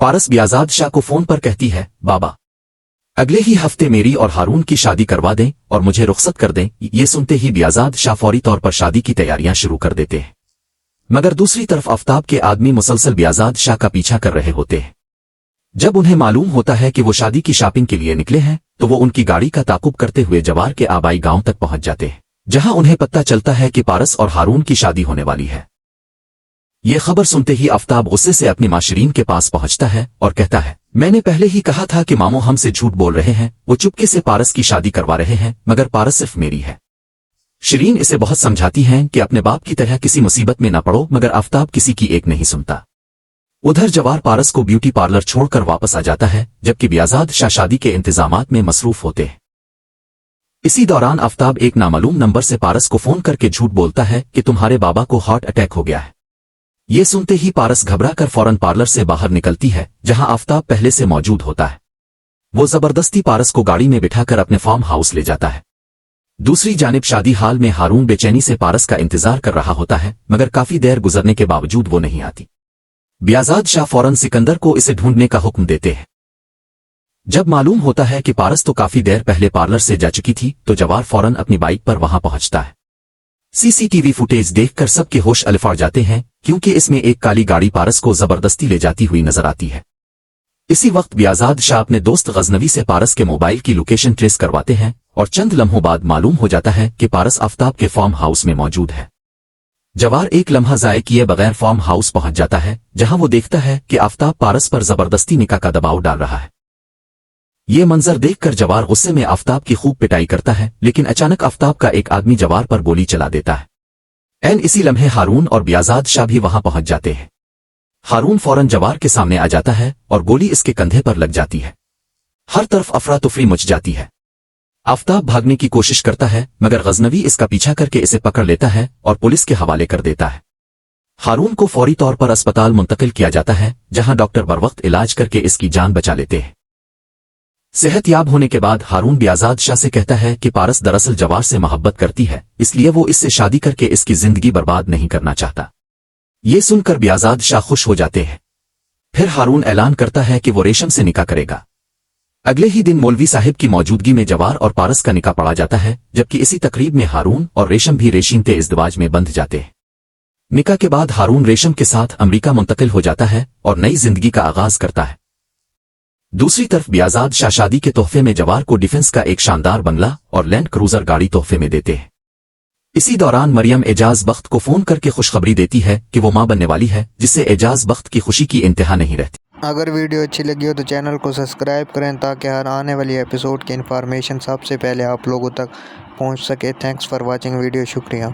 पारस बियाजाद शाह को फोन पर कहती है, बाबा अगले ही हफ्ते मेरी और हारून की शादी करवा दें और मुझे रुखसत कर दें। ये सुनते ही बियाजाद शाह फौरी तौर पर शादी की तैयारियां शुरू कर देते हैं। मगर दूसरी तरफ आफताब के आदमी मुसलसल बियाजाद शाह का पीछा कर रहे होते हैं। जब उन्हें मालूम होता है कि वो शादी की शॉपिंग के लिए निकले हैं तो वो उनकी गाड़ी का ताकुब करते हुए जवार के आबाई गांव तक पहुंच जाते हैं, जहां उन्हें पता चलता है कि पारस और हारून की शादी होने वाली है। ये खबर सुनते ही आफताब गुस्से से अपनी मां शिरीन के पास पहुंचता है और कहता है, मैंने पहले ही कहा था कि मामो हमसे झूठ बोल रहे हैं। वो चुपके से पारस की शादी करवा रहे हैं, मगर पारस सिर्फ मेरी है। शिरीन इसे बहुत समझाती हैं कि अपने बाप की तरह किसी मुसीबत में न पड़ो, मगर आफताब किसी की एक नहीं सुनता। उधर जवार पारस को ब्यूटी पार्लर छोड़कर वापस आ जाता है, जबकि बियाजाद शाह शादी के इंतजामात में मसरूफ होते हैं। इसी दौरान आफताब एक नामालूम नंबर से पारस को फोन करके झूठ बोलता है कि तुम्हारे बाबा को हार्ट अटैक हो गया है। ये सुनते ही पारस घबरा कर फौरन पार्लर से बाहर निकलती है, जहां आफताब पहले से मौजूद होता है। वो जबरदस्ती पारस को गाड़ी में बिठाकर अपने फार्म हाउस ले जाता है। दूसरी जानिब शादी हाल में हारून बेचैनी से पारस का इंतजार कर रहा होता है, मगर काफी देर गुजरने के बावजूद वो नहीं आती। बियाजाद शाह फौरन सिकंदर को इसे ढूंढने का हुक्म देते हैं। जब मालूम होता है कि पारस तो काफी देर पहले पार्लर से जा चुकी थी, तो जवार फौरन अपनी बाइक पर वहां पहुंचता है। सीसीटीवी फुटेज देखकर सबके होश अलफाड़ जाते हैं, क्योंकि इसमें एक काली गाड़ी पारस को जबरदस्ती ले जाती हुई नजर आती है। इसी वक्त बियाजाद शाह अपने दोस्त गजनवी से पारस के मोबाइल की लोकेशन ट्रेस करवाते हैं और चंद लम्हों बाद मालूम हो जाता है कि पारस आफताब के फार्म हाउस में मौजूद है। जवार एक लम्हा जाए किए बगैर फार्म हाउस पहुंच जाता है, जहां वो देखता है कि आफताब पारस पर जबरदस्ती निकाह का दबाव डाल रहा है। ये मंजर देखकर जवार गुस्से में आफताब की खूब पिटाई करता है, लेकिन अचानक आफताब का एक आदमी जवार पर गोली चला देता है। इसी लम्हे हारून और बियाजाद शाह भी वहां पहुंच जाते हैं। हारून फौरन जवार के सामने आ जाता है और गोली इसके कंधे पर लग जाती है। हर तरफ अफरा तफरी मच जाती है। आफताब भागने की कोशिश करता है, मगर गजनवी इसका पीछा करके इसे पकड़ लेता है और पुलिस के हवाले कर देता है। हारून को फौरी तौर पर अस्पताल मुंतकिल किया जाता है, जहां डॉक्टर बरवक्त इलाज करके इसकी जान बचा लेते हैं। सेहतयाब होने के बाद हारून बियाजाद शाह से कहता है कि पारस दरअसल जवार से मोहब्बत करती है, इसलिए वो इससे शादी करके इसकी जिंदगी बर्बाद नहीं करना चाहता। ये सुनकर बियाजाद शाह खुश हो जाते हैं। फिर हारून ऐलान करता है कि वो रेशम से निकाह करेगा। अगले ही दिन मौलवी साहिब की मौजूदगी में जवार और पारस का निकाह पड़ा जाता है, जबकि इसी तकरीब में हारून और रेशम भी रेशीनते इज़्दिवाज में बंध जाते हैं। निकाह के बाद हारून रेशम के साथ अमरीका मुंतकिल हो जाता है और नई जिंदगी का आगाज करता है। दूसरी तरफ बियाजाद शाह शादी के तोहफे में जवार को डिफेंस का एक शानदार बंगला और लैंड क्रूजर गाड़ी तोहफे में देते हैं। इसी दौरान मरियम एजाज बख्त को फोन करके खुशखबरी देती है कि वो मां बनने वाली है, जिससे एजाज बख्त की खुशी की इंतहा नहीं रहती। अगर वीडियो अच्छी लगी हो तो चैनल को सब्सक्राइब करें, ताकि हर आने वाली एपिसोड की इन्फॉर्मेशन सबसे पहले आप लोगों तक पहुंच सके। Thanks for watching video. शुक्रिया।